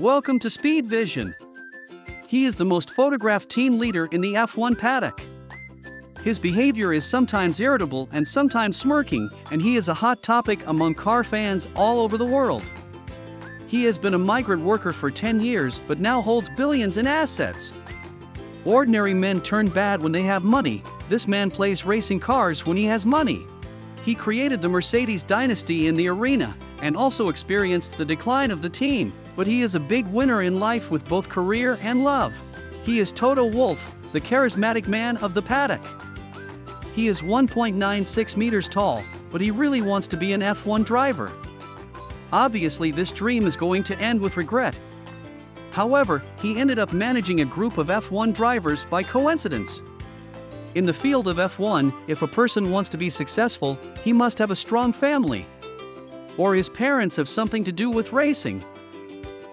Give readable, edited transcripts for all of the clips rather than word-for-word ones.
Welcome to Speed Vision. He is the most photographed team leader in the F1 paddock. His behavior is sometimes irritable and sometimes smirking, and he is a hot topic among car fans all over the world. He has been a migrant worker for 10 years but now holds billions in assets. Ordinary men turn bad when they have money. This man plays racing cars when he has money. He created the Mercedes dynasty in the arena and also experienced the decline of the team, but he is a big winner in life with both career and love. He is Toto Wolff, the charismatic man of the paddock. He is 1.96 meters tall, but he really wants to be an F1 driver. Obviously, this dream is going to end with regret. However, he ended up managing a group of F1 drivers by coincidence. In the field of F1, if a person wants to be successful, he must have a strong family. Or his parents have something to do with racing.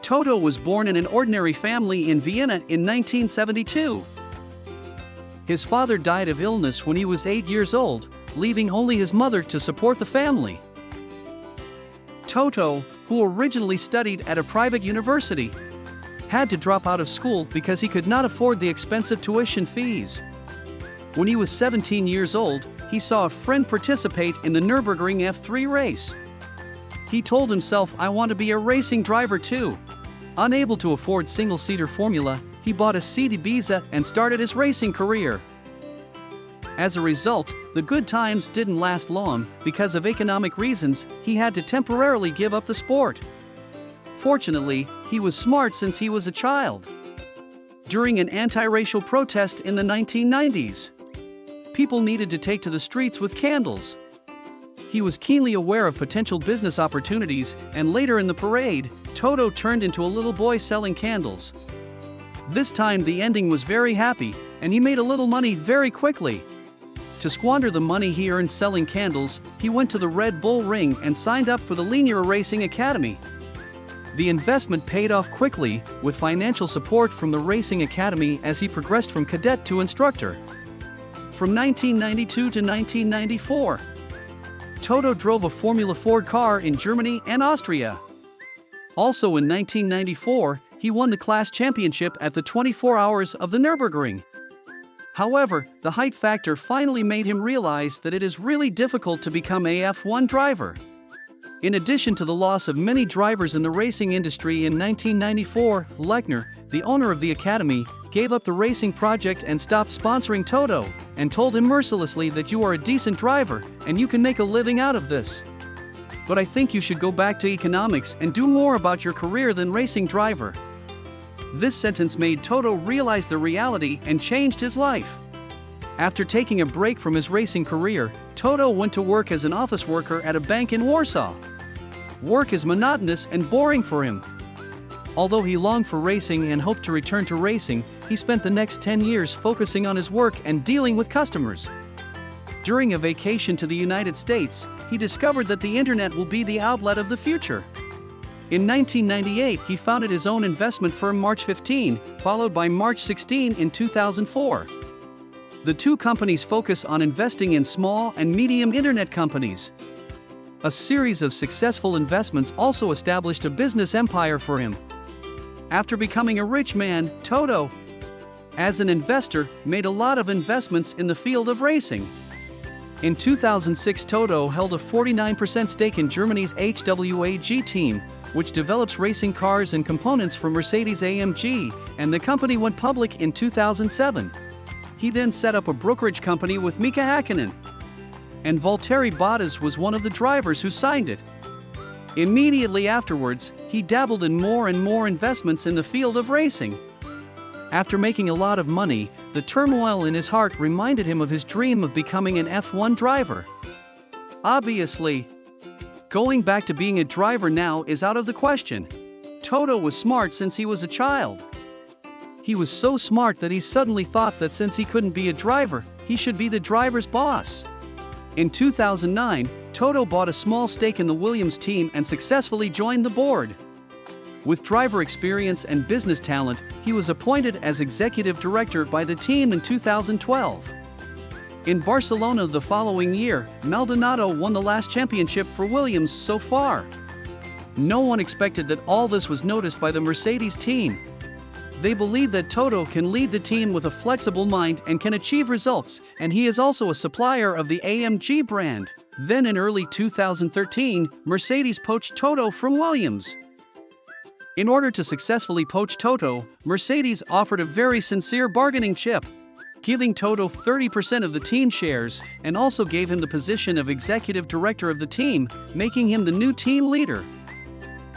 Toto was born in an ordinary family in Vienna in 1972. His father died of illness when he was 8 years old, leaving only his mother to support the family. Toto, who originally studied at a private university, had to drop out of school because he could not afford the expensive tuition fees. When he was 17 years old, he saw a friend participate in the Nürburgring F3 race. He told himself, "I want to be a racing driver too." Unable to afford single-seater formula, he bought a Seat Ibiza and started his racing career. As a result, the good times didn't last long. Because of economic reasons, he had to temporarily give up the sport. Fortunately, he was smart since he was a child. During an anti-racial protest in the 1990s, people needed to take to the streets with candles. He was keenly aware of potential business opportunities, and later in the parade, Toto turned into a little boy selling candles. This time the ending was very happy, and he made a little money very quickly. To squander the money he earned selling candles, he went to the Red Bull Ring and signed up for the Linear Racing Academy. The investment paid off quickly, with financial support from the Racing Academy as he progressed from cadet to instructor. From 1992 to 1994, Toto drove a Formula Ford car in Germany and Austria. Also in 1994, he won the class championship at the 24 Hours of the Nürburgring. However, the height factor finally made him realize that it is really difficult to become a F1 driver. In addition to the loss of many drivers in the racing industry in 1994, Lechner, the owner of the academy, gave up the racing project and stopped sponsoring Toto, and told him mercilessly that "You are a decent driver, and you can make a living out of this. But I think you should go back to economics and do more about your career than racing driver." This sentence made Toto realize the reality and changed his life. After taking a break from his racing career, Toto went to work as an office worker at a bank in Warsaw. Work is monotonous and boring for him. Although he longed for racing and hoped to return to racing, he spent the next 10 years focusing on his work and dealing with customers. During a vacation to the United States, he discovered that the internet will be the outlet of the future. In 1998, he founded his own investment firm March 15, followed by March 16 in 2004. The two companies focus on investing in small and medium internet companies. A series of successful investments also established a business empire for him. After becoming a rich man, Toto, as an investor, made a lot of investments in the field of racing. In 2006, Toto held a 49% stake in Germany's HWAG team, which develops racing cars and components for Mercedes-AMG, and the company went public in 2007. He then set up a brokerage company with Mika Hakkinen. And Valtteri Bottas was one of the drivers who signed it. Immediately afterwards, he dabbled in more and more investments in the field of racing. After making a lot of money, the turmoil in his heart reminded him of his dream of becoming an F1 driver. Obviously, going back to being a driver now is out of the question. Toto was smart since he was a child. He was so smart that he suddenly thought that since he couldn't be a driver, he should be the driver's boss. In 2009, Toto bought a small stake in the Williams team and successfully joined the board. With driver experience and business talent, he was appointed as executive director by the team in 2012. In Barcelona the following year, Maldonado won the last championship for Williams so far. No one expected that all this was noticed by the Mercedes team. They believe that Toto can lead the team with a flexible mind and can achieve results, and he is also a supplier of the AMG brand. Then in early 2013, Mercedes poached Toto from Williams. In order to successfully poach Toto, Mercedes offered a very sincere bargaining chip, giving Toto 30% of the team shares and also gave him the position of executive director of the team, making him the new team leader.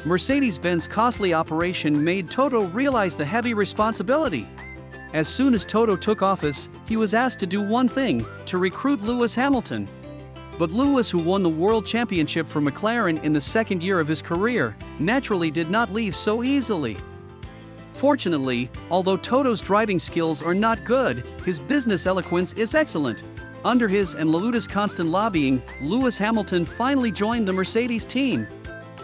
Mercedes-Benz costly operation made Toto realize the heavy responsibility. As soon as Toto took office, he was asked to do one thing: to recruit Lewis Hamilton. But Lewis, who won the World Championship for McLaren in the second year of his career, naturally did not leave so easily. Fortunately, although Toto's driving skills are not good, his business eloquence is excellent. Under his and Laluta's constant lobbying, Lewis Hamilton finally joined the Mercedes team.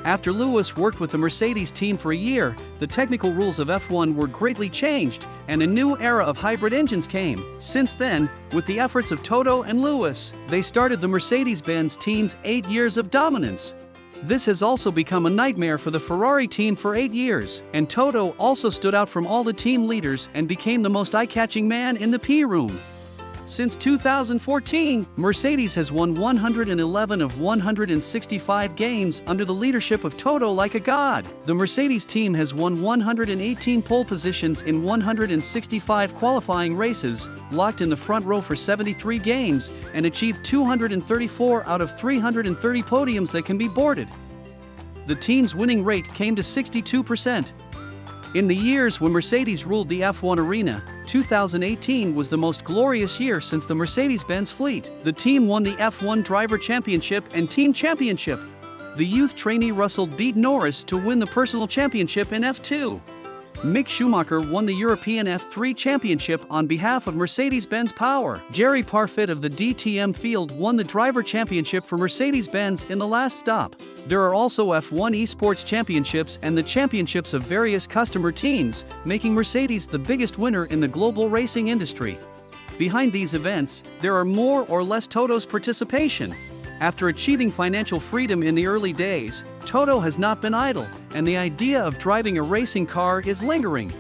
After Lewis worked with the Mercedes team for a year, the technical rules of F1 were greatly changed, and a new era of hybrid engines came. Since then, with the efforts of Toto and Lewis, they started the Mercedes-Benz team's 8 years of dominance. This has also become a nightmare for the Ferrari team for 8 years, and Toto also stood out from all the team leaders and became the most eye-catching man in the P-room. Since 2014, Mercedes has won 111 of 165 games under the leadership of Toto like a god. The Mercedes team has won 118 pole positions in 165 qualifying races, locked in the front row for 73 games, and achieved 234 out of 330 podiums that can be boarded. The team's winning rate came to 62%. In the years when Mercedes ruled the F1 arena, 2018 was the most glorious year since the Mercedes-Benz fleet. The team won the F1 Driver Championship and Team Championship. The youth trainee Russell beat Norris to win the personal championship in F2. Mick Schumacher won the European F3 Championship on behalf of Mercedes-Benz Power. Jerry Parfit of the DTM field won the Driver Championship for Mercedes-Benz in the last stop. There are also F1 Esports Championships and the championships of various customer teams, making Mercedes the biggest winner in the global racing industry. Behind these events, there are more or less Toto's participation. After achieving financial freedom in the early days, Toto has not been idle, and the idea of driving a racing car is lingering.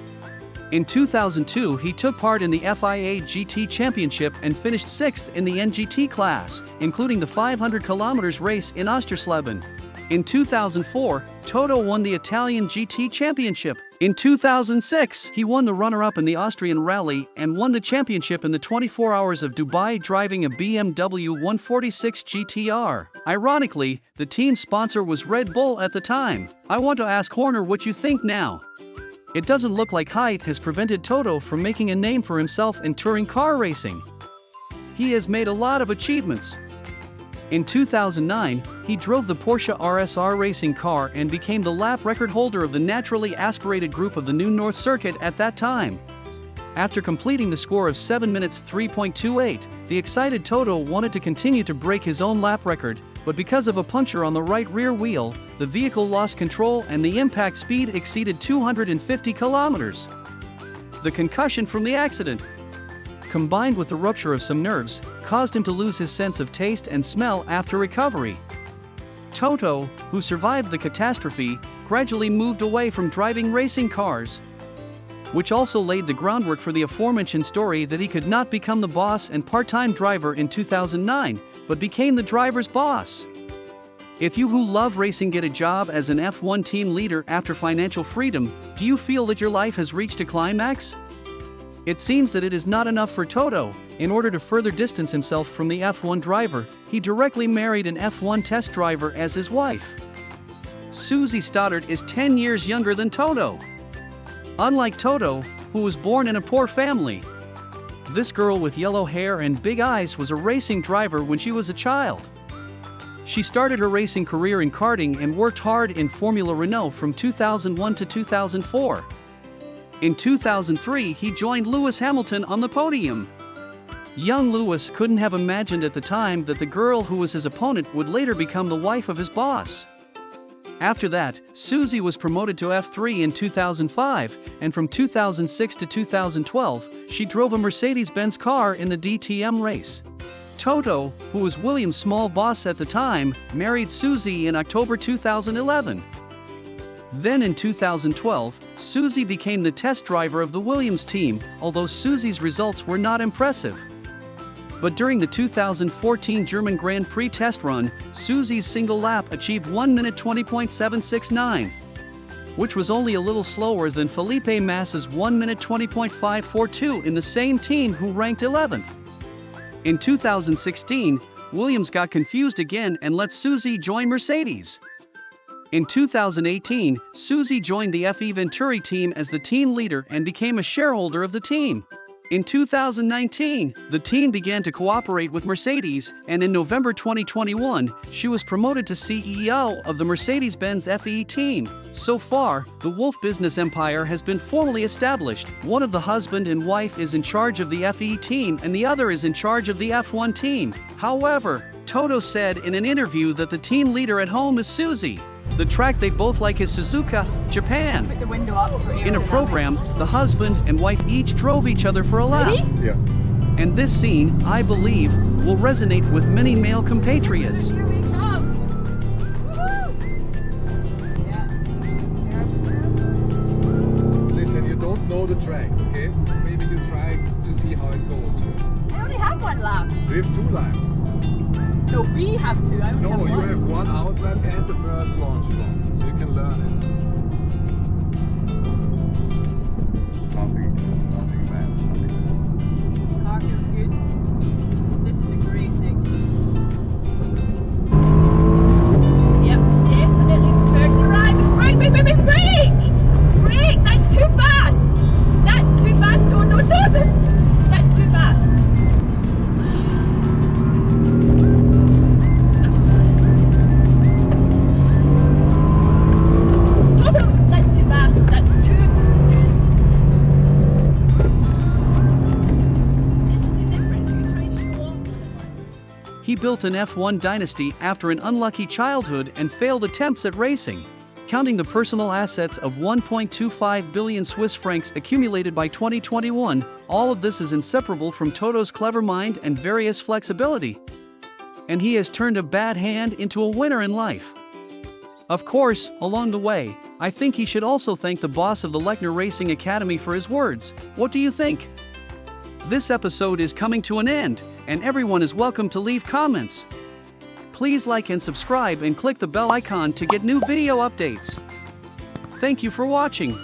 In 2002, he took part in the FIA GT Championship and finished 6th in the NGT class, including the 500 km race in Oschersleben. In 2004, Toto won the Italian GT Championship. In 2006, he won the runner-up in the Austrian Rally and won the championship in the 24 Hours of Dubai driving a BMW 146 GTR. Ironically, the team sponsor was Red Bull at the time. I want to ask Horner what you think now. It doesn't look like height has prevented Toto from making a name for himself in touring car racing. He has made a lot of achievements. In 2009, he drove the Porsche RSR racing car and became the lap record holder of the naturally aspirated group of the New North Circuit at that time. After completing the score of 7 minutes 3.28, the excited Toto wanted to continue to break his own lap record, but because of a puncture on the right rear wheel, the vehicle lost control and the impact speed exceeded 250 kilometers. The concussion from the accident, combined with the rupture of some nerves, caused him to lose his sense of taste and smell after recovery. Toto, who survived the catastrophe, gradually moved away from driving racing cars, which also laid the groundwork for the aforementioned story that he could not become the boss and part-time driver in 2009, but became the driver's boss. If you who love racing get a job as an F1 team leader after financial freedom, do you feel that your life has reached a climax? It seems that it is not enough for Toto. In order to further distance himself from the F1 driver, he directly married an F1 test driver as his wife. Susie Stoddart is 10 years younger than Toto. Unlike Toto, who was born in a poor family, this girl with yellow hair and big eyes was a racing driver when she was a child. She started her racing career in karting and worked hard in Formula Renault from 2001 to 2004. In 2003, he joined Lewis Hamilton on the podium. Young Lewis couldn't have imagined at the time that the girl who was his opponent would later become the wife of his boss. After that, Susie was promoted to F3 in 2005, and from 2006 to 2012, she drove a Mercedes-Benz car in the DTM race. Toto, who was Williams' small boss at the time, married Susie in October 2011. Then in 2012, Susie became the test driver of the Williams team, although Susie's results were not impressive. But during the 2014 German Grand Prix test run, Susie's single lap achieved 1 minute 20.769, which was only a little slower than Felipe Massa's 1 minute 20.542 in the same team, who ranked 11th. In 2016, Williams got confused again and let Susie join Mercedes. In 2018, Susie joined the FE Venturi team as the team leader and became a shareholder of the team. In 2019, the team began to cooperate with Mercedes, and in November 2021, she was promoted to CEO of the Mercedes-Benz FE team. So far, the Wolff business empire has been formally established. One of the husband and wife is in charge of the FE team and the other is in charge of the F1 team. However, Toto said in an interview that the team leader at home is Susie. The track they both like is Suzuka, Japan. Put the window up for In a program, the husband and wife each drove each other for a lap. Really? Yeah. And this scene, I believe, will resonate with many male compatriots. Here we come! Woo-hoo! Yeah. Listen, you don't know the track, okay? Maybe you try to see how it goes first. I only have one lap. We have 2 laps. No, we have to. I only No, have you one. have 1 out lap and the first launch one, so you can learn it. Starting, man, starting. Car feels good. This is a great section. Yep, definitely prefer to ride. Brake! Brake! That's too fast! That's too fast, Toto! That's too fast. Toto! That's too fast. That's too This is the difference. You try and show off. He built an F1 dynasty after an unlucky childhood and failed attempts at racing. Counting the personal assets of 1.25 billion Swiss francs accumulated by 2021, all of this is inseparable from Toto's clever mind and various flexibility. And he has turned a bad hand into a winner in life. Of course, along the way, I think he should also thank the boss of the Lechner Racing Academy for his words. What do you think? This episode is coming to an end, and everyone is welcome to leave comments. Please like and subscribe and click the bell icon to get new video updates. Thank you for watching.